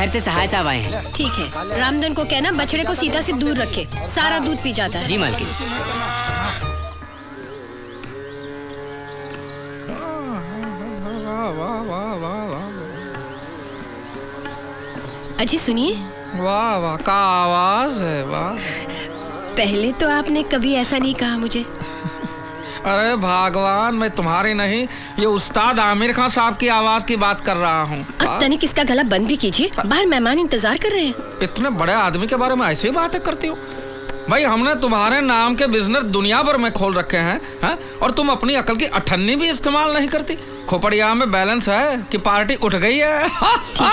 से सहाय साहब आए हैं। ठीक है, रामधन को कहना बछड़े को सीता से दूर रखे, सारा दूध पी जाता है। जी मालकिन। अजी सुनिए। वाह वाह, का आवाज है, वाह। पहले तो आपने कभी ऐसा नहीं कहा मुझे। अरे भगवान, मैं तुम्हारी नहीं, ये उस्ताद आमिर खान साहब की आवाज की बात कर रहा हूँ। अब तनिक इसका गला बंद भी कीजिए, बाहर मेहमान इंतजार कर रहे हैं। इतने बड़े आदमी के बारे में ऐसे ही बातें करती हो? भाई हमने तुम्हारे नाम के बिजनेस दुनिया भर में खोल रखे हैं, और तुम अपनी अकल की अठन्नी भी इस्तेमाल नहीं करती। खोपड़िया में बैलेंस है कि पार्टी उठ गई है?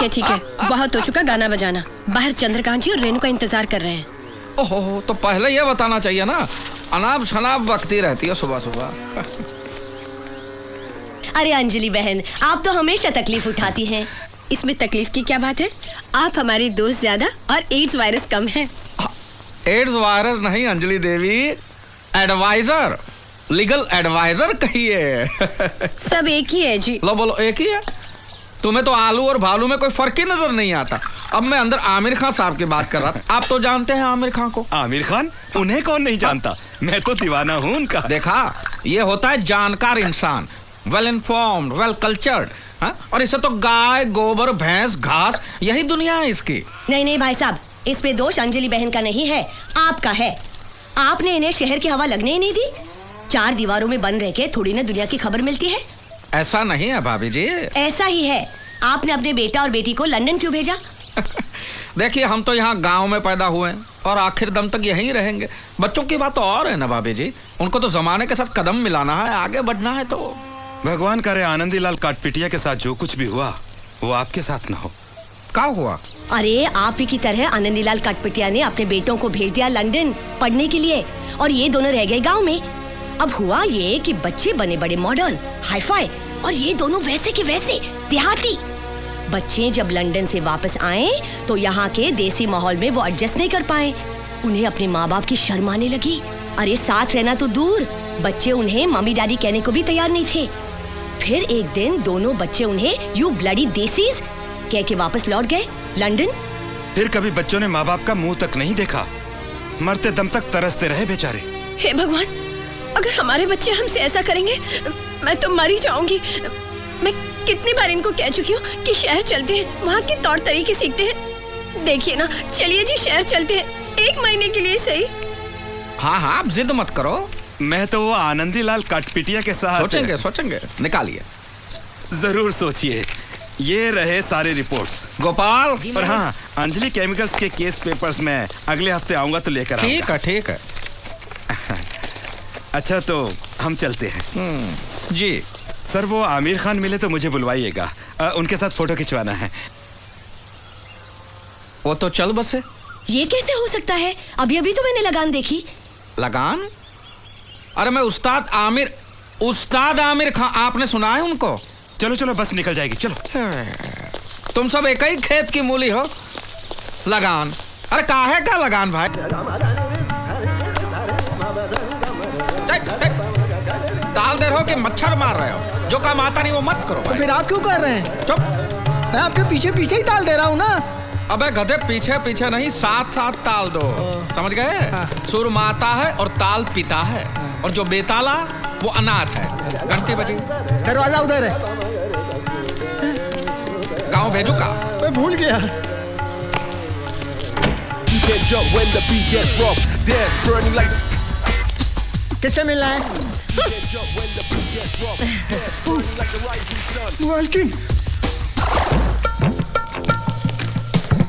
ठीक है, बहुत हो चुका गाना बजाना। बाहर चंद्रकांत जी और रेणु का इंतजार कर रहे हैं। ओहो, तो पहले ये बताना चाहिए ना, अनाप शनाप बकती रहती है सुबह सुबह। अरे अंजलि बहन, आप तो हमेशा तकलीफ उठाती हैं। इसमें तकलीफ की क्या बात है? आप हमारी दोस्त ज्यादा और एड्स वायरस कम है। एड्स वायरस नहीं अंजलि देवी, एडवाइजर, लीगल एडवाइजर कहिए। सब एक ही है जी। लो बोलो, एक ही है? तुम्हें तो आलू और भालू में कोई फर्क ही नजर नहीं आता। अब मैं अंदर आमिर खान साहब की बात कर रहा था। आप तो जानते हैं आमिर खान को। आमिर खान? उन्हें कौन नहीं जानता, मैं तो दीवाना हूँ उनका। देखा, ये होता है जानकार इंसान, वेल इन्फॉर्म्ड, वेल कल्चर्ड। और इसे तो गाय, गोबर, भैंस, घास, यही दुनिया है इसकी। नहीं भाई साहब, इसमें दोष अंजलि बहन का नहीं है, आपका है। आपने इन्हें शहर की हवा लगने ही नहीं दी। 4 दीवारों में बंद रह के थोड़ी ना दुनिया की खबर मिलती है। ऐसा नहीं है भाभी जी। ऐसा ही है। आपने अपने बेटा और बेटी को लंदन क्यों भेजा? देखिए, हम तो यहाँ गांव में पैदा हुए हैं और आखिर दम तक यहीं रहेंगे। बच्चों की बात तो और है ना भाभी जी, उनको तो जमाने के साथ कदम मिलाना है, आगे बढ़ना है। तो भगवान करे आनंदीलाल काटपिटिया के साथ जो कुछ भी हुआ वो आपके साथ ना हो। क्या हुआ? अरे आप ही की तरह आनंदीलाल काटपिटिया ने अपने बेटों को भेज दिया लंदन पढ़ने के लिए, और ये दोनों रह गए गाँव में। अब हुआ ये कि बच्चे बने बड़े मॉडर्न, हाईफाई, और ये दोनों वैसे के वैसे देहाती। बच्चे जब लंदन से वापस आए तो यहाँ के देसी माहौल में वो एडजस्ट नहीं कर पाए। उन्हें अपने माँ बाप की शर्म आने लगी। अरे साथ रहना तो दूर, बच्चे उन्हें मम्मी डैडी कहने को भी तैयार नहीं थे। फिर एक दिन दोनों बच्चे उन्हें यू ब्लडी देसीज कह के वापस लौट गए लंदन। फिर कभी बच्चों ने माँ बाप का मुंह तक नहीं देखा, मरते दम तक तरसते रहे बेचारे। हे भगवान, अगर हमारे बच्चे हमसे ऐसा करेंगे मैं तो मर ही जाऊंगी। मैं कितनी बार इनको कह चुकी हूँ कि शहर चलते हैं, वहाँ के तौर तरीके सीखते हैं। देखिए ना, चलिए जी शहर चलते हैं, 1 महीने के लिए सही। हाँ, आप जिद मत करो। मैं तो वो आनंदीलाल काटपिटिया के साथ सोचेंगे, निकालिए। जरूर सोचिए। ये रहे सारे रिपोर्ट्स। गोपाल। और हाँ, अंजलि केमिकल्स के केस पेपर्स में अगले हफ्ते आऊंगा तो लेकर आऊंगा। ठीक है। अच्छा, तो हम चलते हैं। जी सर, वो आमिर खान मिले तो मुझे बुलवाइएगा, उनके साथ फोटो खिंचवाना है। वो तो चल बसे। ये कैसे हो सकता है? अभी तो मैंने लगान देखी। लगान? अरे मैं उस्ताद आमिर खान, आपने सुना है उनको? चलो बस निकल जाएगी, चलो। तुम सब एक ही खेत की मूली हो। लगान? अरे काहे का लगान भाई? ताल दे रहे हो कि मच्छर मार रहे हो? जो काम आता नहीं वो मत करो। तो फिर आप क्यों कर रहे हैं? चुप। मैं आपके पीछे ही ताल दे रहा हूँ ना। अबे गधे, पीछे नहीं, साथ ताल दो। समझ गए? सुर माता है और ताल पिता है, और जो बेताला वो अनाथ है। घंटी बजी। दरवाजा उधर है। गाँव भेजू का? मैं भूल गया। किससे मिलना है? मालकिन।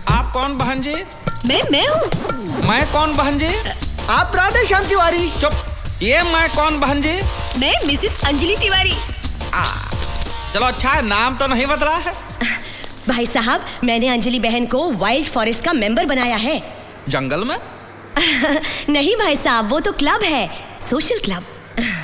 आप कौन बहन जी? मैं हूँ। मैं कौन बहन जी? आप राधे श्याम तिवारी। चुप। ये मैं कौन बहन जी? मैं मिसेस अंजलि तिवारी। चलो अच्छा है, नाम तो नहीं बदला है। भाई साहब, मैंने अंजलि बहन को वाइल्ड फॉरेस्ट का मेंबर बनाया है। जंगल में? नहीं भाई साहब, वो तो क्लब है, सोशल क्लब।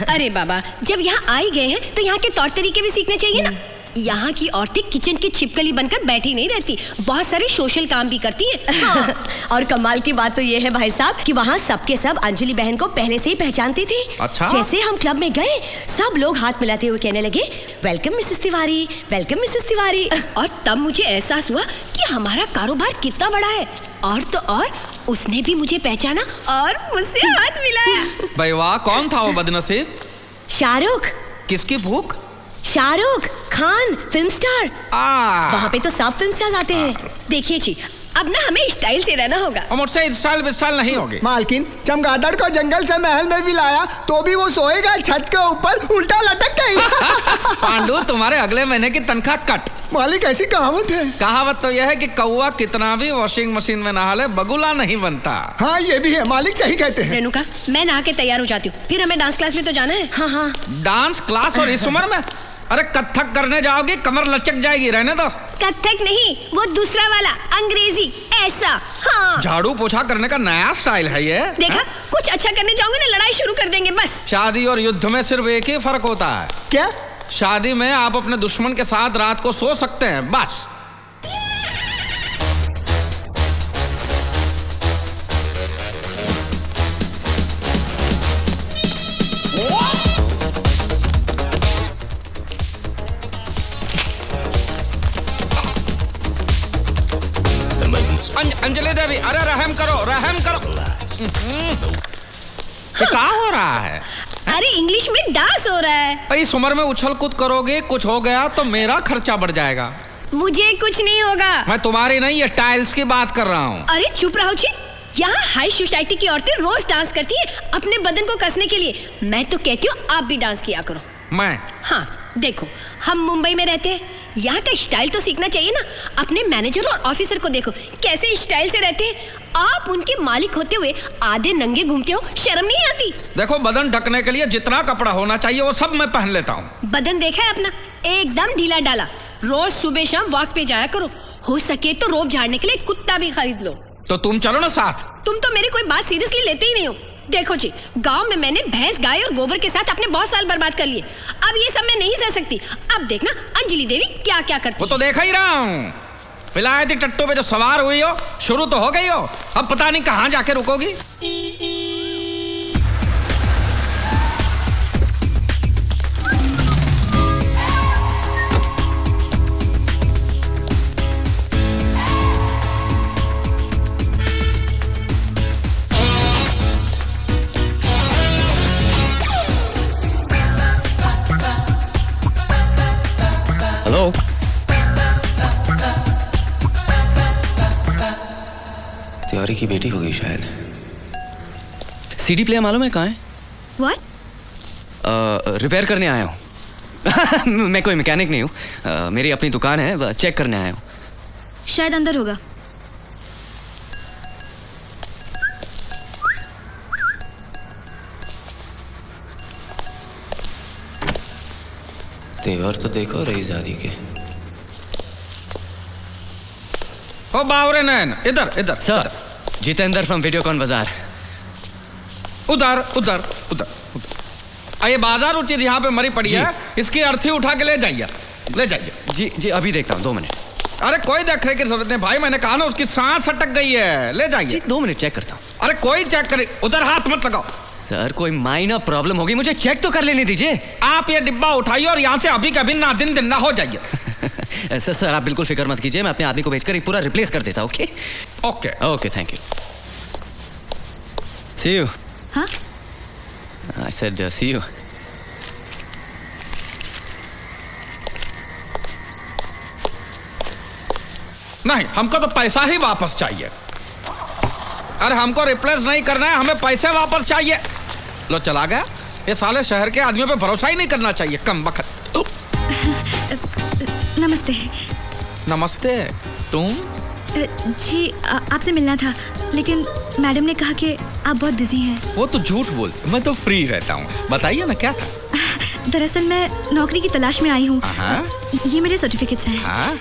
अरे बाबा, जब यहाँ आ ही गए हैं तो यहाँ के तौर तरीके भी सीखने चाहिए ना। यहाँ की औरतें किचन की छिपकली बनकर बैठी नहीं रहती, बहुत सारे सोशल काम भी करती हैं। हाँ। और कमाल की बात तो ये है भाई साहब कि वहाँ सबके सब अंजलि बहन को पहले से ही पहचानते थे। अच्छा? जैसे हम क्लब में गए, सब लोग हाथ मिलाते हुए कहने लगे, welcome Mrs Tiwari, welcome Mrs Tiwari. और तब मुझे एहसास हुआ कि हमारा कारोबार कितना बड़ा है। और तो और उसने भी मुझे पहचाना और मुझसे हाथ मिलाया। भाई वाह, कौन था वो बदनसीब? शाहरुख। किसकी भूख? Shahrukh Khan, film star. वहाँ पे तो सब फिल्म स्टार आते हैं। देखिए जी, अब ना हमें स्टाइल से रहना होगा। और मुझसे स्टाइल विस्टाइल नहीं होगी। मालकिन, चमगादड़ को जंगल से महल में भी लाया तो भी वो सोएगा छत के ऊपर उल्टा लटक गई। पांडु, तुम्हारे अगले महीने की तनख्वाह कट। मालिक, ऐसी कहावत है। कहावत तो यह है कि कौवा कितना भी वॉशिंग मशीन में नहा ले, बगुला नहीं बनता। हाँ, ये भी है, मालिक सही कहते हैं। रेणुका, मैं नहा के तैयार हो जाती हूँ, फिर हमें डांस क्लास में तो जाना है। हाँ हाँ। डांस क्लास और इस उम्र में? अरे कथक करने जाओगी, कमर लचक जाएगी, रहने दो। कथक नहीं, वो दूसरा वाला, अंग्रेजी, ऐसा। हाँ। झाड़ू पोछा करने का नया स्टाइल है ये। देखा, कुछ अच्छा करने जाओगे ना, लड़ाई शुरू कर देंगे बस। शादी और युद्ध में सिर्फ एक ही फर्क होता है। क्या? शादी में आप अपने दुश्मन के साथ रात को सो सकते हैं, बस। अंजलि देवी, अरे रहम करो, रहम करो। ये क्या हो रहा है? अरे इंग्लिश में डांस हो रहा है। इस उम्र में उछल कूद करोगे, कुछ हो गया तो मेरा खर्चा बढ़ जाएगा। मुझे कुछ नहीं होगा। मैं तुम्हारी नहीं, ये टाइल्स की बात कर रहा हूँ। अरे चुप रहो जी, यहाँ हाई सोसाइटी की औरतें रोज डांस करती हैं अपने बदन को कसने के लिए। मैं तो कहती हूँ आप भी डांस किया करो। मैं? हाँ देखो, हम मुंबई में रहते हैं, यहाँ का स्टाइल तो सीखना चाहिए ना। अपने मैनेजर और ऑफिसर को देखो कैसे स्टाइल से रहते हैं। आप उनके मालिक होते हुए आधे नंगे घूमते हो, शर्म नहीं आती? देखो, बदन ढकने के लिए जितना कपड़ा होना चाहिए वो सब मैं पहन लेता हूँ। बदन देखा है अपना, एकदम ढीला डाला। रोज सुबह शाम वॉक पे जाया करो, हो सके तो रोब झाड़ने के लिए कुत्ता भी खरीद लो। तो तुम चलो ना साथ। तुम तो मेरी कोई बात सीरियसली लेते ही नहीं हो। देखो जी, गांव में मैंने भैंस, गाय और गोबर के साथ अपने बहुत साल बर्बाद कर लिए। अब ये सब मैं नहीं सह सकती। अब देखना अंजलि देवी क्या क्या करती। वो तो देखा ही रहा हूँ। विलायती टट्टू पे जो सवार हुई हो, शुरू तो हो गई हो, अब पता नहीं कहाँ जाके रुकोगी। हेलो, तिवारी की बेटी होगी शायद। सीडी प्लेयर मालूम है कहाँ है? What? रिपेयर करने आया हूँ। मैं कोई मैकेनिक नहीं हूँ, मेरी अपनी दुकान है, चेक करने आया हूँ। शायद अंदर होगा। तेवर तो देखो रईजादी के। ओ बावरे नैन, इधर इधर। सर, जितेंद्र फ्रॉम वीडियोकॉन बाजार। उधर उधर उधर उधर। ये बाजार उचित यहाँ पे मरी पड़ी है, इसकी अर्थी उठा के ले जाइए, ले जाइए। जी जी, अभी देखता हूँ, 2 मिनट। अरे कोई देखने की जरूरत नहीं भाई, मैंने कहा ना उसकी सांस अटक गई है, ले जी जाइए। 2 मिनट चेक करता हूँ। अरे कोई चेक करे, उधर हाथ मत लगाओ। सर, कोई माइनर प्रॉब्लम होगी, मुझे चेक तो कर लेने दीजिए। आप ये डिब्बा उठाइए और यहाँ से अभी कभी ना दिन ना हो जाइए। सर, आप बिल्कुल फिक्र मत कीजिए, मैं अपने आदमी को भेजकर पूरा रिप्लेस कर देता हूँ। Okay okay okay, thank you. See you. हाँ? I said see you. नहीं, हमको तो पैसा ही वापस चाहिए। अरे हमको रिप्लेस नहीं करना है, हमें पैसे वापस चाहिए। लो चला गया। ये साले शहर के आदमियों पे भरोसा ही नहीं करना चाहिए, कम बखत। नमस्ते। नमस्ते। तुम? जी, आपसे मिलना था, लेकिन मैडम ने कहा कि आप बहुत बिजी हैं। वो तो झूठ बोलते, मैं तो फ्री रहता हूँ। बताइए ना क्या था? दरअसल मैं नौकरी की तलाश में आई हूँ। हाँ? ये मेरे सर्टिफिकेट्स हैं। हाँ?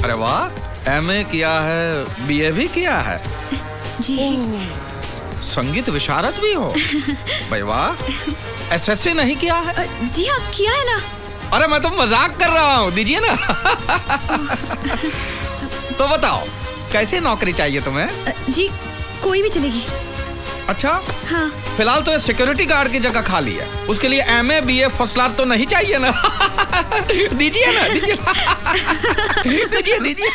अरे वाह, एमए किया है, बीए भी किया है। जी। संगीत विशारद भी हो? भाई वाह, एसएससी नहीं किया है? जी हाँ, किया है ना। अरे मैं तो मजाक कर रहा हूँ, दीजिए ना। तो बताओ कैसी नौकरी चाहिए तुम्हें? जी कोई भी चलेगी। अच्छा, हाँ। फिलहाल तो ये सिक्योरिटी गार्ड की जगह खाली है, उसके लिए MA BA फर्स्ट क्लास तो नहीं चाहिए ना? दीजिए ना, दीजिए दीजिए।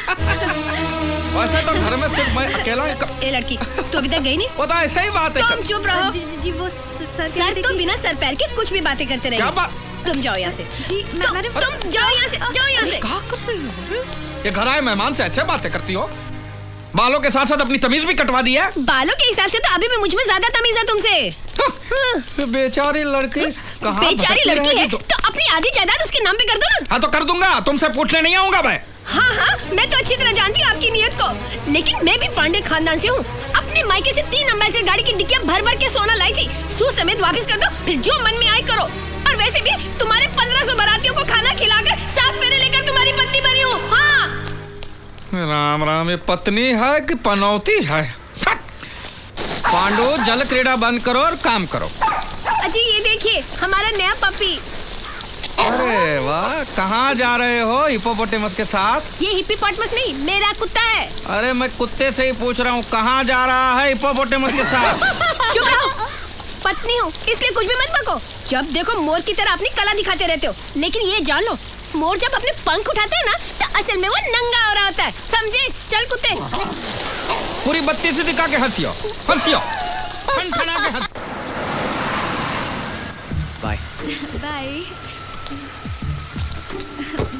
वैसे तो घर में सिर्फ मैं अकेला ए लड़की, तू अभी तक गई नहीं? वो तो ऐसा ही बात है। तुम चुप रहो। जी वो सर सर तो बिना सर पैर के कुछ भी बातें करते क्या रहेंगे। बात? तुम जाओ यहाँ से। जी मैडम, तुम जाओ यहाँ से, जाओ यहाँ से। क्या कर रही हो? ये घर आए मेहमान से ऐसे बातें करती हो? बालों के साथ साथ अपनी तमीज भी कटवा दी है। बालों के हिसाब से तो अभी भी मुझ में ज्यादा तमीज है तुमसे। बेचारी लड़की कहाँ बेचारी भटकती लड़की है रहेगी तो अपनी आधी जायदाद उसके नाम पे कर दो ना। हाँ तो कर दूंगा, तुमसे पूछने नहीं आऊंगा मैं। हाँ हाँ, मैं तो अच्छी तरह जानती हूँ आपकी नीयत को, लेकिन मैं भी पांडे खानदान से हूँ। अपने मायके से 3 एम्बेसडर गाड़ी की डिक्कियाँ भर भर के सोना लाई थी। सूद समेत वापस कर दो, फिर जो मन में आए करो। और वैसे भी तुम्हारे 1500 बारातियों को खाना खिलाकर 7 फेरे लेकर तुम्हारी पत्नी बनी हूँ। हाँ। राम राम, ये पत्नी है कि पनौती है? पांडु, जल क्रीड़ा बंद करो और काम करो। अजी ये देखिए हमारा नया पपी। अरे वाह, कहाँ जा रहे हो हिप्पोपोटेमस के साथ? ये हिप्पोपोटेमस नहीं, मेरा कुत्ता है। अरे मैं कुत्ते से ही पूछ रहा हूँ, कहाँ जा रहा है हिप्पोपोटेमस के साथ? चुप रहो, पत्नी हूँ इसलिए कुछ भी मत बको। जब देखो मोर की तरह अपनी कला दिखाते रहते हो, लेकिन ये जान लो मोर जब अपने पंख उठाते हैं ना तो असल में वो नंगा हो रहा होता है, समझे? चल कुत्ते। पूरी बत्ती से दिखा के हंसियो, हंसियो, ठन-ठना के हंस। बाय। Bye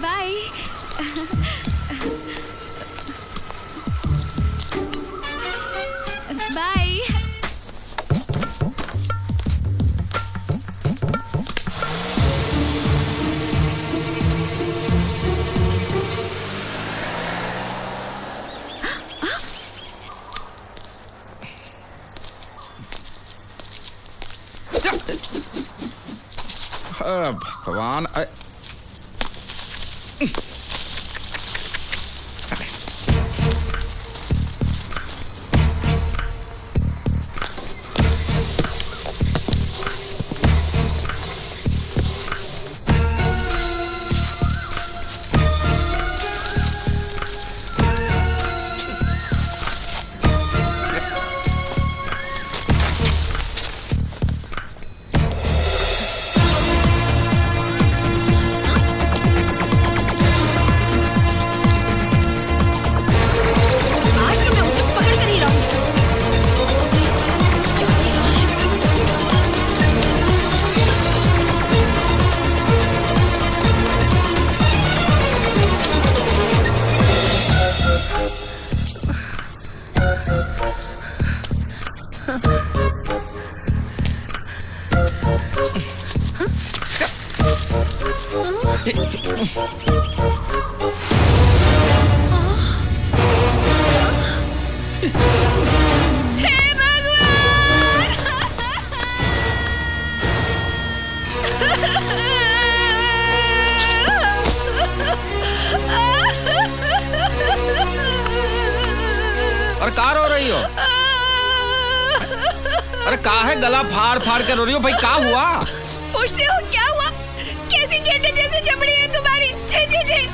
bye. बाय। भगवान, और कहाँ रो रही हो? अरे कहाँ है गला फाड़ फाड़ के रो रही हो भाई, क्या हुआ? पूछते हो क्या हुआ? कैसी गेंडे जैसी चमड़ी है तुम्हारी। छी छी छी।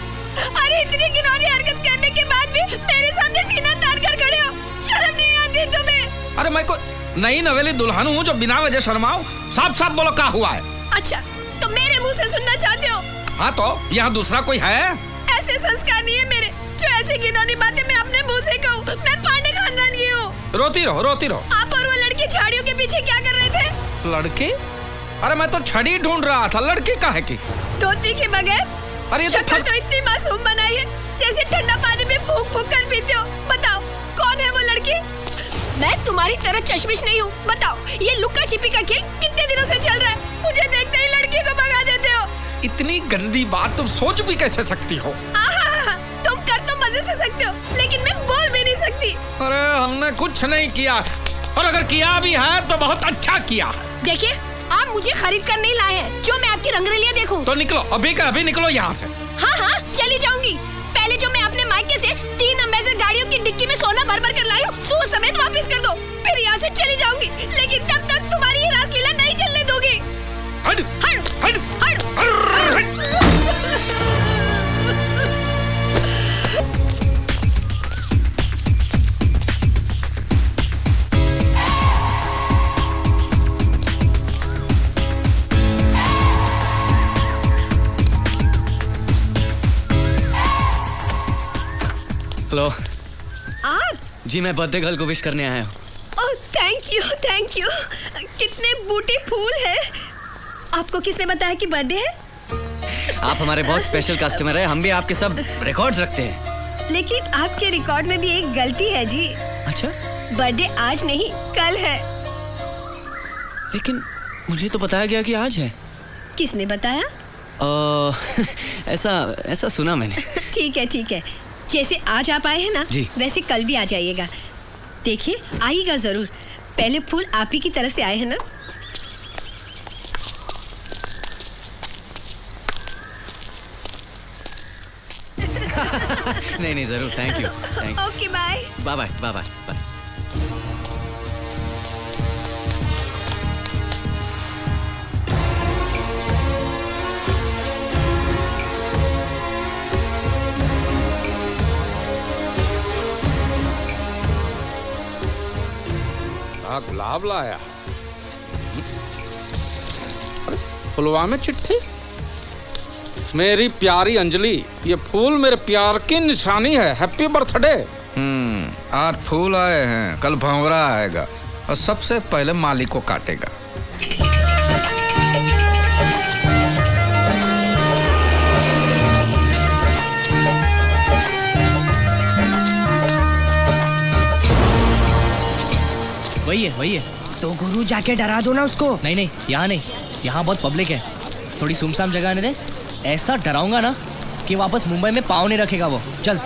अरे इतनी घिनौनी हरकत करने के बाद भी मेरे सामने सीना तान कर खड़े हो, शर्म नहीं आती तुम्हें? अरे मैं कोई नई नवेली दुल्हन हूँ जो बिना वजह शर्माऊं? साफ साफ बोलो क्या हुआ है? अच्छा तो मेरे मुंह से सुनना चाहते हो? हाँ तो यहाँ दूसरा कोई है? ऐसे संस्कार नहीं है मेरे जो ऐसी घिनौनी बातें मैं अपने मुंह से कहूँ। मैं पांडे खानदान की हूँ। रोती रहो, रोती रहो। आप और वो लड़की झाड़ियों के पीछे क्या कर रहे थे? लड़की? अरे मैं तो छड़ी ढूंढ रहा था, लड़की काहे की? धोती के बगैर? अरे ये तो शक्ल तो इतनी मासूम बनाई है जैसे ठंडा पानी में फूंक फूंक कर पीते हो। बताओ कौन है वो लड़की? मैं तुम्हारी तरह चश्मिश नहीं हूँ। बताओ ये लुक्का छिपी का खेल कितने दिनों से चल रहा है? मुझे देखते ही लड़की को भगा देते हो। इतनी गंदी बात तुम सोच भी कैसे सकती हो? तुम कर तो मजे से सकते हो, लेकिन मैं बोल भी नहीं सकती। अरे हमने कुछ नहीं किया, और अगर किया भी है तो बहुत अच्छा किया। देखिए आप मुझे खरीद कर नहीं लाए हैं जो मैं आपकी रंगरेलियां देखूं। तो निकलो, अभी का अभी निकलो यहाँ से। हाँ हाँ चली जाऊंगी। पहले जो मैं अपने मायके से 3 एम्बेसडर गाड़ियों की डिक्की में सोना भर भर कर लाई हूँ, सूद समेत वापस कर दो, फिर यहाँ से चली जाऊंगी। हेलो आप? जी, मैं बर्थडे गर्ल को विश करने आया हूँ। Oh thank you. कितने बूटे फूल हैं। आपको किसने बताया कि बर्थडे है? आप हमारे बहुत स्पेशल कस्टमर हैं, हम भी आपके सब रिकॉर्ड्स रखते हैं। लेकिन आपके रिकॉर्ड में भी एक गलती है जी। अच्छा? बर्थडे आज नहीं कल है। लेकिन मुझे तो बताया गया कि आज है। किसने बताया? ऐसा सुना मैंने। ठीक है। जैसे आज आप आए हैं ना, जी। वैसे कल भी आ जाइएगा। देखिए आइएगा जरूर। पहले फूल आप ही की तरफ से आए हैं ना। नहीं जरूर। Thank you. Okay bye. Bye. गुलाब लाया। फुलवा में चिट्ठी। मेरी प्यारी अंजलि, ये फूल मेरे प्यार की निशानी है। Happy birthday. आज फूल आए हैं, कल भंवरा आएगा और सबसे पहले माली को काटेगा। वही है। तो गुरु जाके डरा दो ना उसको। नहीं, यहाँ नहीं, यहाँ बहुत पब्लिक है। थोड़ी सुमसाम जगह आने दे। ऐसा डराऊंगा ना कि वापस मुंबई में पाँव नहीं रखेगा वो। चल।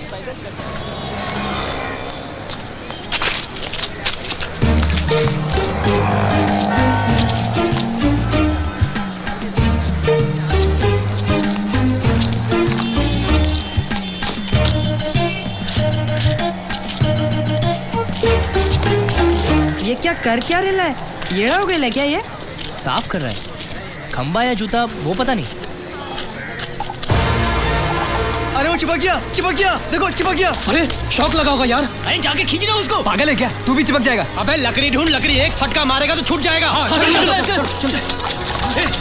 ये क्या कर क्या रहा है? ये हो गया क्या ये? साफ कर रहा है। खंबा या जूता वो पता नहीं। अरे वो चिपक गया। देखो चिपक गया। अरे शौक लगा होगा यार। अरे जाके खींचना उसको। पागल है क्या? तू भी चिपक जाएगा। अबे लकड़ी ढूंढ, लकड़ी एक फटका मारेगा तो छूट जाएगा। चल।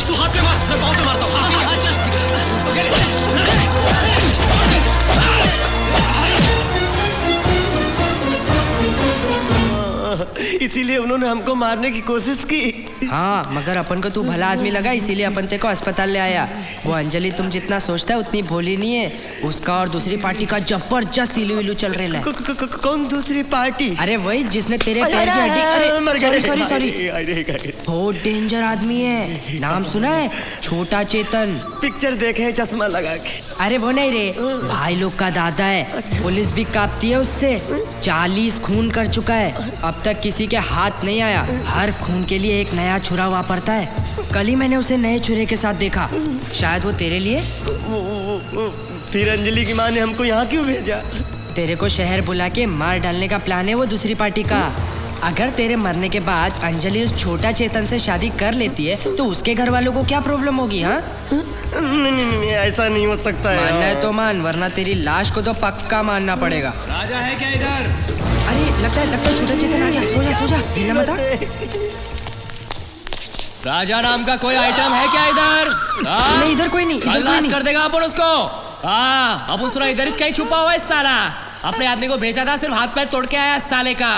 तू हाथ पे मार, मैं पाँव पे मारता हूँ। इसीलिए उन्होंने हमको मारने की कोशिश की। हाँ, मगर अपन को तू भला आदमी लगा, इसीलिए अपन तेरे को अस्पताल ले आया। वो अंजलि तुम जितना सोचता है उतनी भोली नहीं है। उसका और दूसरी पार्टी का जबरदस्त इलू चल रहा है। कौन दूसरी पार्टी? अरे वही जिसने तेरे पैर की हड्डी। सॉरी। बहुत डेंजर आदमी है। नाम सुना है? छोटा चेतन। पिक्चर देखे चश्मा लगा के। अरे वो नहीं रे, भाई लोग का दादा है। पुलिस भी कांपती है उससे। 40 खून कर चुका है, अब तक किसी के हाथ नहीं आया। हर खून के लिए एक नया छुरा वापरता है। कल ही मैंने उसे नए छुरे के साथ देखा। शायद वो तेरे लिए। फिर अंजलि की माँ ने हमको यहाँ क्यों भेजा? तेरे को शहर बुला के मार डालने का प्लान है वो दूसरी पार्टी का। अगर तेरे मरने के बाद अंजलि उस छोटा चेतन से शादी कर लेती है तो उसके घर वालों को क्या प्रॉब्लम होगी? हाँ नहीं, ऐसा नहीं हो सकता है। मानना है तो मान, वरना तेरी लाश को तो पक्का मानना पड़ेगा। राजा है क्या इधर? अरे लगता है छोटा चेतन आ गया। सो जा हिलना मत। राजा नाम का कोई आइटम है क्या इधर? नहीं, इधर कोई नहीं। खल्लास कर देगा अपन उसको। हाँ, अपन सुना इधर कहीं छुपा हुआ है साला। अपने आदमी को भेजा था, सिर्फ हाथ पैर तोड़ के आया साले का।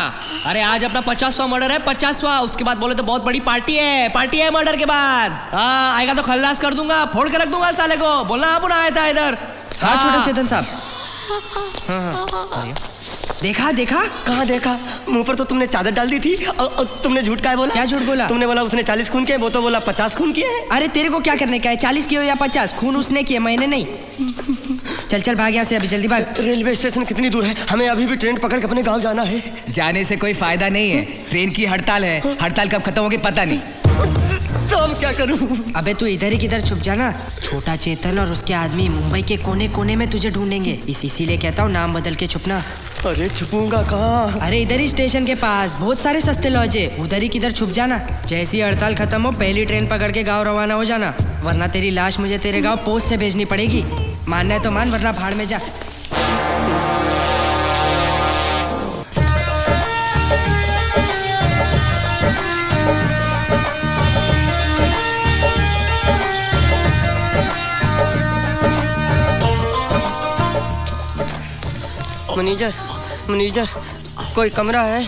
अरे आज अपना 50वां मर्डर है, 50वां। उसके बाद बोले तो बहुत बड़ी पार्टी है मर्डर के बाद। हाँ, आएगा तो खल्लास कर दूंगा, फोड़ के रख दूंगा साले को। बोलना आप आया था इधर। हाँ छोटा चेतन साहब। हाँ। देखा? कहाँ देखा? मुंह पर तो तुमने चादर डाल दी थी। और तुमने झूठ का बोला? क्या झूठ बोला? तुमने बोला उसने 40 खून किए, वो तो बोला 50 खून किए हैं। अरे तेरे को क्या करने का है? 40 किए हो या 50? खून उसने किए, मैंने नहीं। चल भाग यहाँ से, अभी जल्दी भाग। रेलवे स्टेशन कितनी दूर है? हमें अभी भी ट्रेन पकड़ के अपने गाँव जाना है। जाने से कोई फायदा नहीं है। ट्रेन की हड़ताल है। हड़ताल कब खत्म होगी पता नहीं। तो अब क्या करूं? अबे तू इधर ही किधर छुप जाना। छोटा चेतन और उसके आदमी मुंबई के कोने कोने में तुझे ढूंढेंगे। इसीलिए कहता हूँ नाम बदल के छुपना। अरे छुपूंगा कहाँ? अरे इधर ही स्टेशन के पास बहुत सारे सस्ते लॉज है, उधर ही किधर छुप जाना। जैसी हड़ताल खत्म हो पहली ट्रेन पकड़ के गाँव रवाना हो जाना, वरना तेरी लाश मुझे तेरे गाँव पोस्ट से भेजनी पड़ेगी। मानना है तो मान, वरना भाड़ में जा। मैनेजर कोई कमरा है?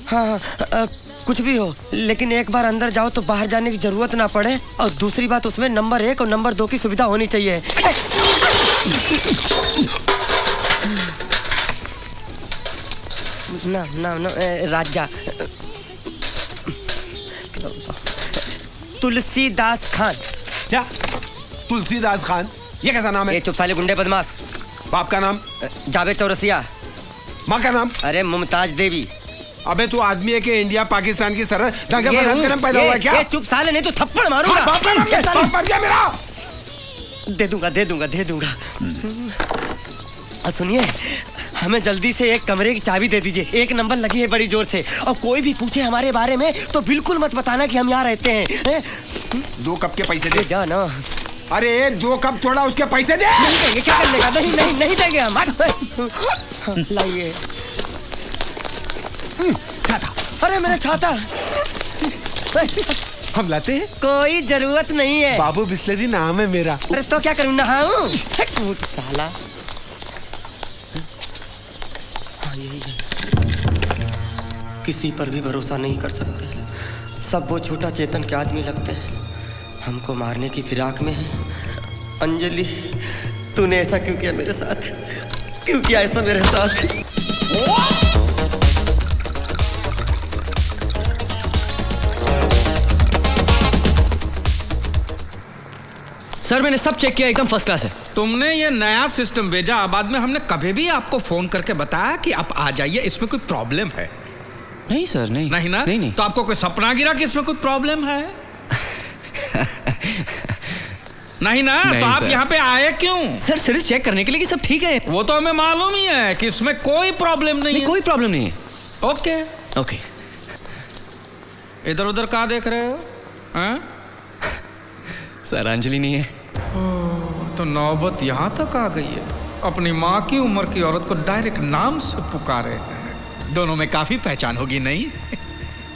हाँ, कुछ भी हो, लेकिन एक बार अंदर जाओ तो बाहर जाने की जरूरत ना पड़े, और दूसरी बात उसमें नंबर 1 और नंबर 2 की सुविधा होनी चाहिए। ना राजा तुलसीदास खान। क्या? तुलसीदास खान? ये कैसा नाम है? ये चुप साले गुंडे बदमाश। बाप का नाम? जावेद चौरसिया। माँ का नाम? अरे मुमताज देवी। अबे तू आदमी है कि इंडिया पाकिस्तान की सरहद दंगे फसाद का नाम पैदा हुआ है क्या? ये चुप साले, नहीं तो थप्पड़ मारूंगा। बाप का नाम क्या? बाप पर क्या मेरा? दे दूंगा। सुनिए, हमें जल्दी से एक कमरे की चाबी दे दीजिए। 1 नंबर लगी है बड़ी जोर से, और कोई भी पूछे हमारे बारे में तो बिल्कुल मत बताना कि हम यहाँ रहते हैं। 2 कप के पैसे दे। जा ना। अरे 2 कप थोड़ा, उसके पैसे दे। नहीं देंगे, क्या कर लेगा? नहीं देंगे हम। लाइए छाता। अरे मेरा छाता। हम लाते हैं, कोई जरूरत नहीं है। बाबू बिस्लेरी नाम है मेरा। अरे तो क्या करूँ, नहाऊं? साला। किसी पर भी भरोसा नहीं कर सकते, सब वो छोटा चेतन के आदमी लगते हैं। हमको मारने की फिराक में है। अंजलि, तूने ऐसा क्यों किया मेरे साथ? क्यों किया ऐसा मेरे साथ? सर मैंने सब चेक किया, एकदम फर्स्ट क्लास है। तुमने ये नया सिस्टम भेजा, बाद में हमने कभी भी आपको फोन करके बताया कि आप आ जाइए, इसमें कोई प्रॉब्लम है? नहीं सर, नहीं ना? नहीं। तो आपको कोई सपना गिरा कि इसमें कोई प्रॉब्लम है? नहीं ना? तो आप यहाँ पे आए क्यों? सर सिर्फ चेक करने के लिए कि सब ठीक है। वो तो हमें मालूम ही है कि इसमें कोई प्रॉब्लम नहीं है। कोई प्रॉब्लम नहीं है। ओके। इधर उधर कहाँ देख रहे हो? सर अंजलि नहीं है। तो नौबत यहाँ तक आ गई है। अपनी माँ की उम्र की औरत को डायरेक्ट नाम से पुकारे हैं। दोनों में काफी पहचान होगी, नहीं?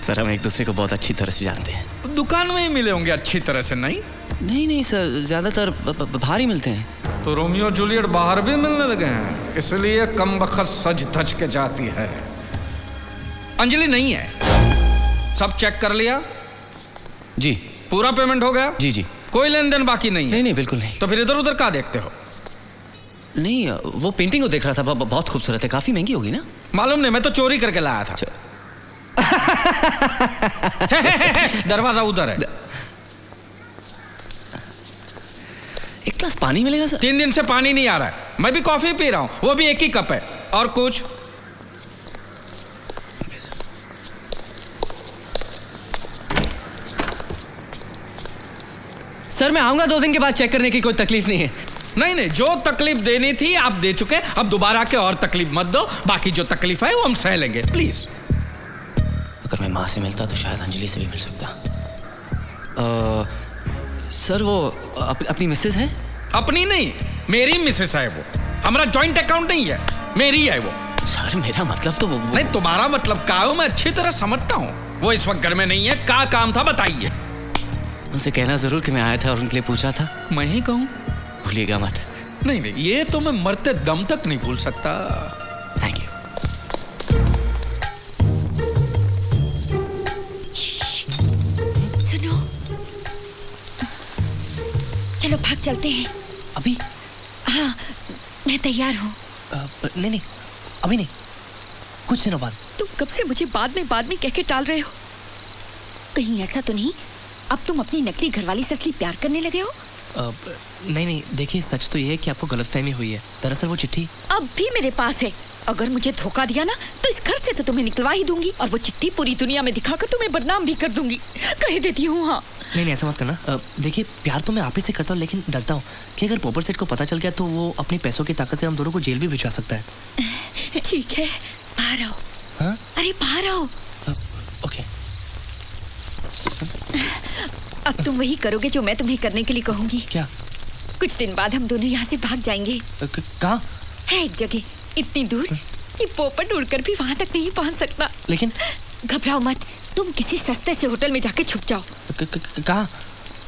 सर हम एक दूसरे को बहुत अच्छी तरह से जानते हैं। दुकान में ही मिले होंगे अच्छी तरह से, नहीं? नहीं सर, ज्यादातर बाहर ही मिलते हैं। तो रोमियो जूलियट बाहर भी मिलने लगे हैं, इसलिए कम बखत सज धज के जाती है। अंजलि नहीं है। सब चेक कर लिया? जी। पूरा पेमेंट हो गया? जी। कोई लेन देन बाकी नहीं है? नहीं बिल्कुल नहीं। तो फिर इधर उधर क्या देखते हो? नहीं, वो पेंटिंग को देख रहा था, बहुत खूबसूरत है। काफी महंगी होगी ना? मालूम नहीं, मैं तो चोरी करके लाया था। दरवाजा उधर है। एक ग्लास पानी मिलेगा सर? 3 दिन से पानी नहीं आ रहा है। मैं भी कॉफी पी रहा हूं, वो भी 1 ही कप है। और कुछ? सर मैं आऊंगा 2 दिन के बाद चेक करने की, कोई तकलीफ नहीं है। नहीं, जो तकलीफ देनी थी आप दे चुके, अब दोबारा के और तकलीफ मत दो। बाकी जो तकलीफ है वो हम सह लेंगे, प्लीज। अगर मैं माँ से मिलता तो शायद अंजलि से भी मिल सकता। सर वो अपनी मिसेज है? अपनी नहीं, मेरी मिसेज है वो। हमारा जॉइंट अकाउंट नहीं है, मेरी है वो। सर मेरा मतलब तो वो नहीं, तुम्हारा मतलब क्या हो मैं अच्छी तरह समझता हूँ। वो इस वक्त घर में नहीं है। क्या काम था बताइए? उनसे कहना जरूर कि मैं आया था और उनके लिए पूछा था। मैं ही कहूँ? भूलिएगा मत। नहीं, ये तो मैं मरते दम तक नहीं भूल सकता। Thank you. सुनो, चलो भाग चलते हैं। अभी? हाँ, मैं तैयार हूँ। नहीं, अभी नहीं, कुछ दिनों बाद। तुम कब से मुझे बाद में कह के टाल रहे हो? कहीं ऐसा तो नहीं अब तुम अपनी नकली घरवाली से असली प्यार करने लगे हो? नहीं, देखिए सच तो ये है कि आपको गलतफहमी हुई है। दरअसल वो चिट्ठी अब भी मेरे पास है। अगर मुझे धोखा दिया ना तो इस घर से तो तुम्हें निकलवा ही दूंगी, और वो चिट्ठी पूरी दुनिया में दिखाकर तुम्हें बदनाम भी कर दूंगी। कह देती हूँ। हाँ नहीं, ऐसा मत करना। देखिए प्यार तो मैं आप ही से करता हूँ, लेकिन डरता हूँ कि अगर पोपर सेठ को पता चल गया तो वो अपने पैसों की ताकत से हम दोनों को जेल भी भिजवा सकता है। ठीक है, बाहर आओ। हाँ? अरे बाहर आओ। ओके। अब तुम वही करोगे जो मैं तुम्हें करने के लिए कहूंगी। क्या? कुछ दिन बाद हम दोनों यहाँ से भाग जाएंगे। कहाँ? है एक जगह इतनी दूर कि पोपट उड़कर भी वहाँ तक नहीं पहुँच सकता। लेकिन घबराओ मत, तुम किसी सस्ते से होटल में जाके छुप जाओ। कहाँ?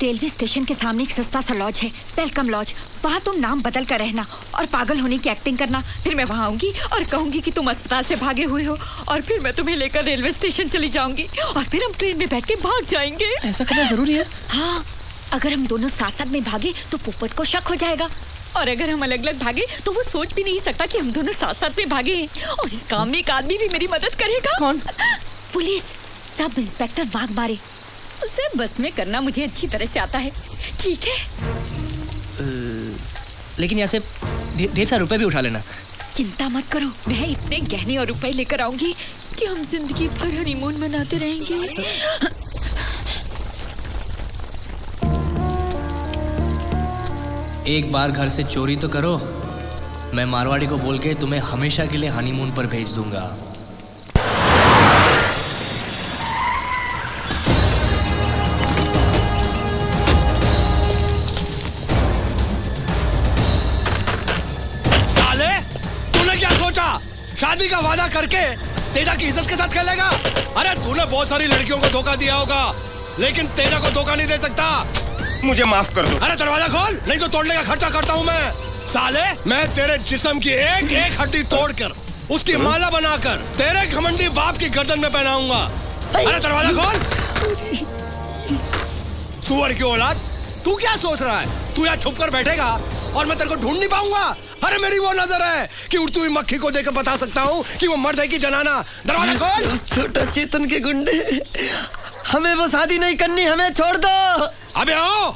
रेलवे स्टेशन के सामने एक सस्ता सा लॉज है, वेलकम लॉज। वहाँ तुम नाम बदल कर रहना और पागल होने की एक्टिंग करना। फिर मैं वहाँ आऊंगी और कहूंगी कि तुम अस्पताल से भागे हुए हो, और फिर मैं तुम्हें लेकर रेलवे स्टेशन चली जाऊंगी और फिर हम ट्रेन में बैठ के भाग जाएंगे। ऐसा करना जरूरी है? हाँ, अगर हम दोनों साथ साथ में भागे तो पोपट को शक हो जाएगा, और अगर हम अलग अलग भागे तो वो सोच भी नहीं सकता कि हम दोनों साथ साथ में भागे। और इस काम में एक आदमी भी मेरी मदद करेगा। कौन? Police, sub inspector Waghmare. उसे बस में करना मुझे अच्छी तरह से आता है, ठीक है? लेकिन यहाँ से ढेर सारे रुपए भी उठा लेना। चिंता मत करो, मैं इतने गहने और रुपए लेकर आऊंगी कि हम जिंदगी भर हनीमून मनाते रहेंगे। एक बार घर से चोरी तो करो, मैं मारवाड़ी को बोल के तुम्हें हमेशा के लिए हनीमून पर भेज दूंगा। साले, तूने क्या सोचा? शादी का वादा करके तेजा की इज्जत के साथ खेलेगा? अरे तूने बहुत सारी लड़कियों को धोखा दिया होगा, लेकिन तेजा को धोखा नहीं दे सकता। मुझे माफ कर दो। अरे दरवाजा खोल, नहीं तो तोड़ने का खर्चा करता हूँ मैं। साले, मैं तेरे जिस्म की एक एक हड्डी तोड़कर उसकी माला बनाकर तेरे घमंडी बाप की गर्दन में पहनाऊंगा। अरे दरवाजा खोल। सुअर की औलाद, तू क्या सोच रहा है? तू यहाँ छुप कर बैठेगा और मैं तेरे को ढूंढ नहीं पाऊंगा? अरे मेरी वो नजर है कि उड़ती हुई मक्खी को देखकर बता सकता हूँ कि वो मर्द है कि जनाना। दरवाजा खोल। छोटा चेतन के गुंडे, हमें वो शादी नहीं करनी, हमें छोड़ दो। अबे आओ,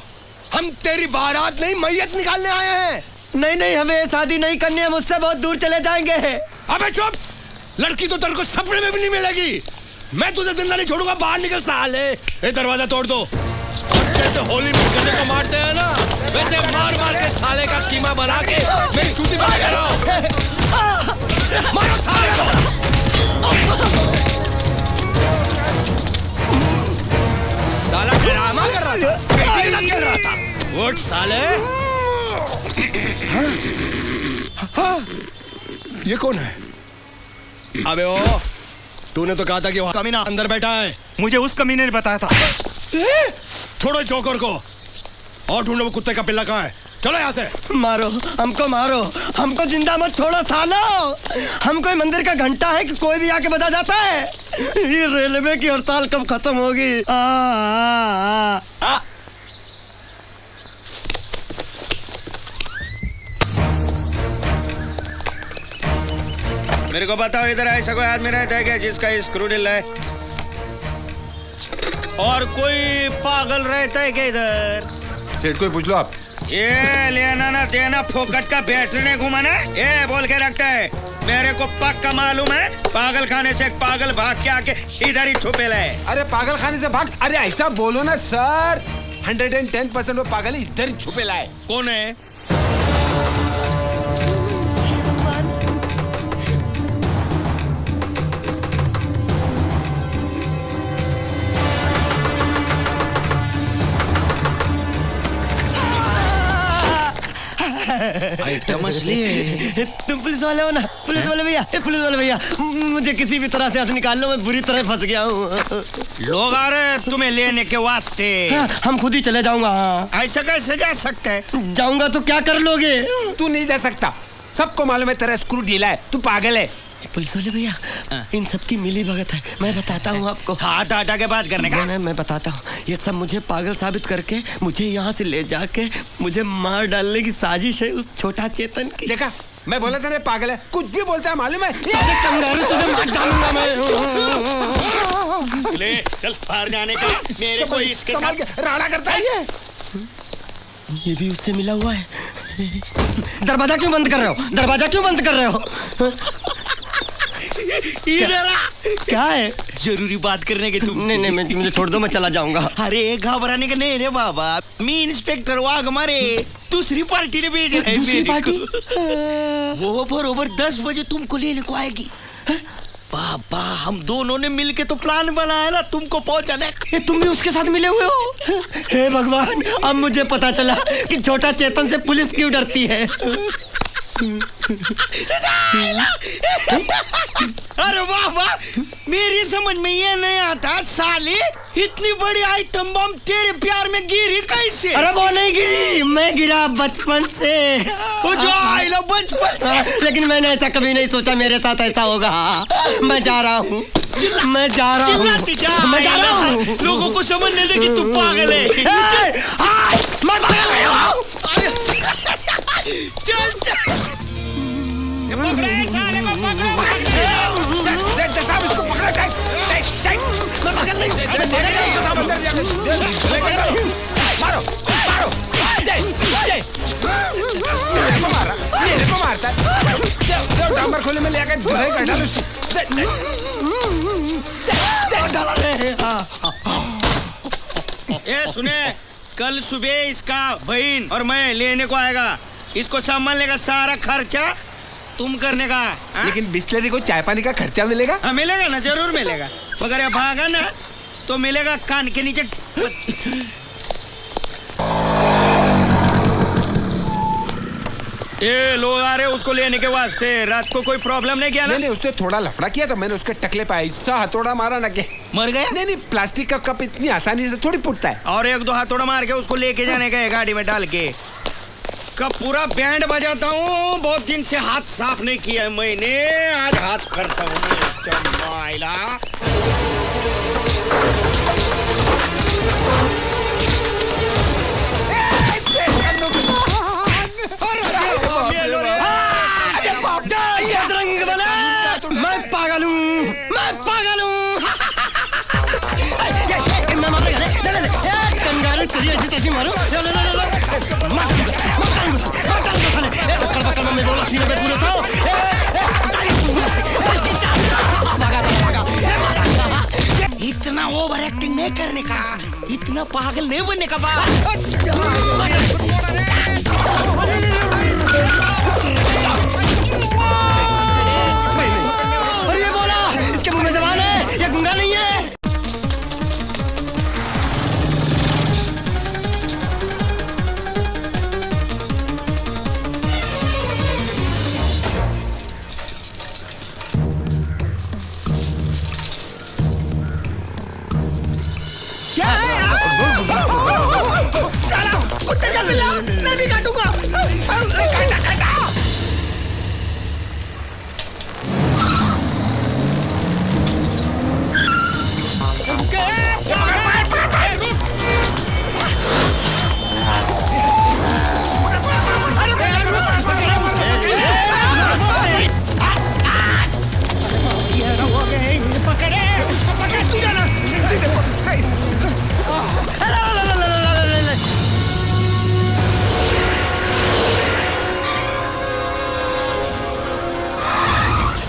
हम तेरी बारात नहीं मैयत निकालने आए हैं। नहीं नहीं, हमें शादी नहीं करनी, हम उससे बहुत दूर चले जाएंगे। अबे चुप, लड़की तो तेरे को सपने में भी नहीं मिलेगी। मैं तुझे जिंदा नहीं छोड़ूंगा, बाहर निकल साले। ये दरवाजा तोड़ दो, और जैसे होली में गधे को मारते हैं ना, वैसे मार मार के साले का कीमा बना के मेरी जूती बना के रहो। मारो साले को। साला ड्रामा कर रहा था, बेटी के साथ खेल रहा था। उठ साले। हाँ, ये कौन है? अबे ओ, तूने तो कहा था कि वो कमीना अंदर बैठा है। मुझे उस कमीने ने बताया था। छोड़ो जोकर को और ढूंढो वो कुत्ते का पिल्ला कहाँ है। चलो यहाँ से। मारो हमको, मारो हमको, जिंदा मत छोड़ो सालो। हम कोई मंदिर का घंटा है कि कोई भी आके बजा जाता है? ये रेलवे की हड़ताल कब खत्म होगी? मेरे को बताओ, इधर ऐसा कोई आदमी रहता है क्या जिसका स्क्रू ढीला है? और कोई पागल रहता है क्या इधर? सेठ को पूछ लो आप। ये लेना ना देना फोकट का बैटरी घुमाना, ये बोल के रखता है। मेरे को पक्का मालूम है, पागल खाने से एक पागल भाग के आके इधर ही छुपे ले। अरे पागल खाने से भाग? अरे ऐसा बोलो ना सर। 110% वो पागल इधर ही छुपे लाए। कौन है? आइटम असली। तुम पुलिस वाले हो ना? पुलिस वाले भैया, पुलिस वाले भैया, मुझे किसी भी तरह से हाथ निकाल लो, मैं बुरी तरह फंस गया हूँ। लोग आ रहे हैं तुम्हें लेने के वास्ते। हम खुद ही चले जाऊंगा। ऐसा कैसे जा सकते है? जाऊंगा तो क्या कर लोगे? तू नहीं जा सकता, सबको मालूम है तेरा स्क्रू ढीला है, तू पागल है। पुलिस वाले भैया, इन सब की मिली भगत है, मैं बताता हूँ आपको। हाथ हटा के बात करने का? मैं बताता हूँ। ये सब मुझे पागल साबित करके मुझे यहाँ से ले जाके मुझे मार डालने की साजिश है उस छोटा चेतन की। देखा, मैं बोला था ना पागल है, कुछ भी बोलता है मालूम है। तुझे मार डालूंगा मैं। ले चल बाहर जाने का। मेरे को इसके साथ राड़ा करता है ये भी उससे मिला हुआ है। दरवाजा क्यों बंद कर रहे हो? दरवाजा क्यों बंद कर रहे हो? क्या है? जरूरी बात करने के तुम? नहीं नहीं, मुझे छोड़ दो, मैं चला जाऊंगा। अरे घबराने का नहीं रे बाबा, मी इंस्पेक्टर वाघ हमारे दूसरी पार्टी ने भेजा है। दूसरी पार्टी? वो बरोबर 10 बजे तुमको लेने को आएगी। बाबा, हम दोनों ने मिलके तो प्लान बनाया ना तुमको पहुंचाने। तुम भी उसके साथ मिले हुए हो? हे भगवान, अब मुझे पता चला कि छोटा चेतन से पुलिस क्यों डरती है। अरे वाह वाह, मेरी समझ में ये नहीं आता साले, इतनी बड़ी आइटम बम तेरे प्यार में गिरी कैसे? अरे वो नहीं गिरी, मैं गिरा बचपन से। वो जो आई लो बचपन से। लेकिन मैंने ऐसा कभी नहीं सोचा मेरे साथ ऐसा होगा। मैं जा रहा हूँ, मैं जा रहा हूँ, मैं जा रहा हूँ। लोगों को समझने दे कि तू पागल है। मैं पागल नहीं हूँ। चल चल, पकड़े साले को, पकड़ो। साहब इसको पकड़ा, मैं पागल नहीं हूँ। मारो मारो, मेरे को मारता। डांबर खोले में ले आके धुलाई कर डाल उसकी। ये सुने, कल सुबह इसका बहन और मैं लेने को आएगा। इसको संभालने का सारा खर्चा तुम करने का। लेकिन बिस्लरी को चाय पानी का खर्चा मिलेगा? हाँ मिलेगा ना, जरूर मिलेगा। मगर ये भागा ना तो मिलेगा कान के नीचे। ये लोग आ रहे उसको लेने के वास्ते। रात को कोई प्रॉब्लम नहीं किया ना? नहीं, उसने थोड़ा लफड़ा किया था, मैंने उसके टकले पे ऐसा हथौड़ा मारा ना कि मर गया। नहीं, प्लास्टिक का कप इतनी आसानी से थोड़ी फूटता है। और एक दो हथौड़ा मार के उसको लेके जाने का है गाड़ी में डाल के। कब पूरा बैंड बजाता हूँ। बहुत दिन से हाथ साफ नहीं किया है मैंने, आज हाथ करता हूँ। मैं पागल हूँ, मैं पागल हूँ। मैं मार कंगारू तेरी ऐसी तैसी मारो। इतना ओवर एक्टिंग नहीं करने का, इतना पागल नहीं बनने का और ये बोला, इसके मुंह में जबान है, ये गुंगा नहीं है। कुत्ते का पिल्ला, मैं भी काटूंगा।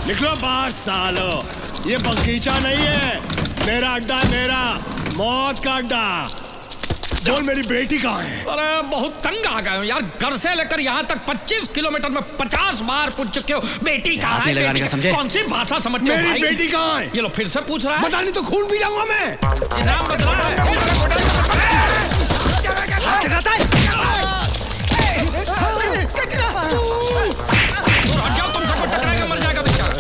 निकलो बाहर सालो, ये बगीचा नहीं है, मेरा अड्डा, मेरा मौत का अड्डा। बोल मेरी बेटी कहाँ है? अरे बहुत तंग आ गए हो यार, घर से लेकर यहाँ तक 25 किलोमीटर में 50 बार पूछ चुके हो बेटी कहाँ है, लगाने का समझे? कौन सी भाषा समझते हो मेरी भाई? बेटी कहाँ है? ये लो फिर से पूछ रहा है। बता नहीं तो खून पी जाऊंगा मैं। नाम बदला है। तुम सबको टकराएगा, मर जाएगा बेचारा।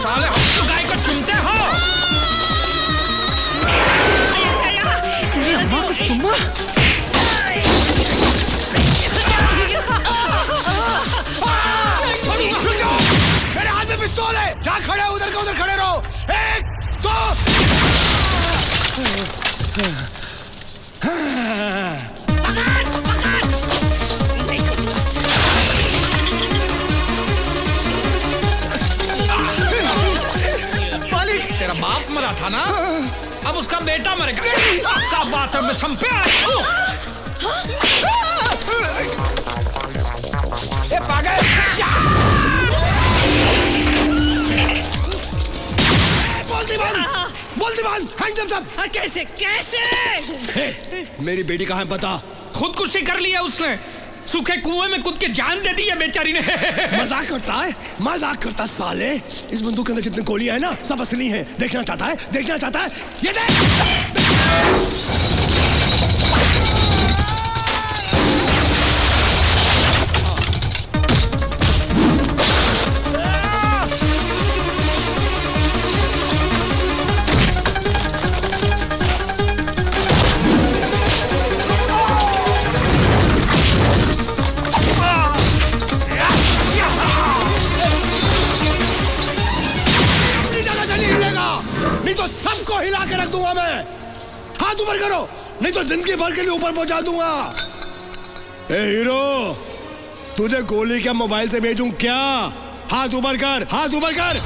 साले हम तो गाय को चुनते हो। चुम्मा मेरे हाथ में पिस्तौल है, जहाँ खड़े हो उधर का उधर खड़े रहो। एक दो। मालिक तेरा बाप मरा था ना, अब उसका बेटा मरेगा। क्या बात है, मैं संपे आया हूँ। पागल बोल दीवान, हैंडसम सब। कैसे कैसे? मेरी बेटी कहाँ है बता। खुदकुशी कर लिया उसने, सूखे कुएं में कूद के जान दे दी है बेचारी ने। मजाक करता है, मजाक करता साले। इस बंदूक के अंदर जितनी गोलियां है ना सब असली हैं। देखना चाहता है, देखना चाहता है, ये देख। नहीं तो सबको हिला के रख दूंगा मैं। हाथ ऊपर करो, नहीं तो जिंदगी भर के लिए ऊपर पहुंचा दूंगा। ए हीरो, तुझे गोली क्या मोबाइल से भेजूं क्या? हाथ ऊपर कर, हाथ ऊपर कर।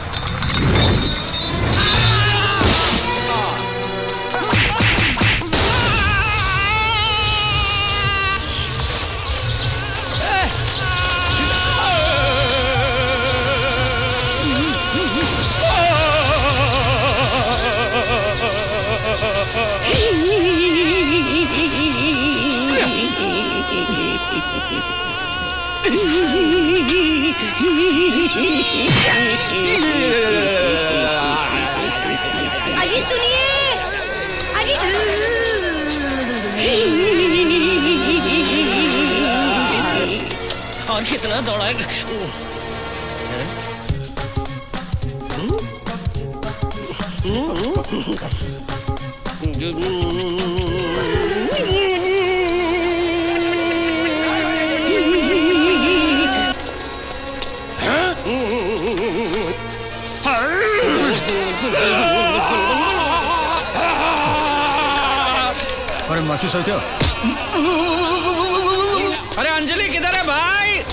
अजी सुनिए, अजी और कितना दौड़ाएगा? अरे माचिस है क्या? अरे अंजलि किधर है भाई?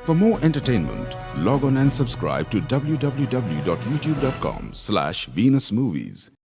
For more entertainment, log on and subscribe to www.youtube.com/VenusMovies.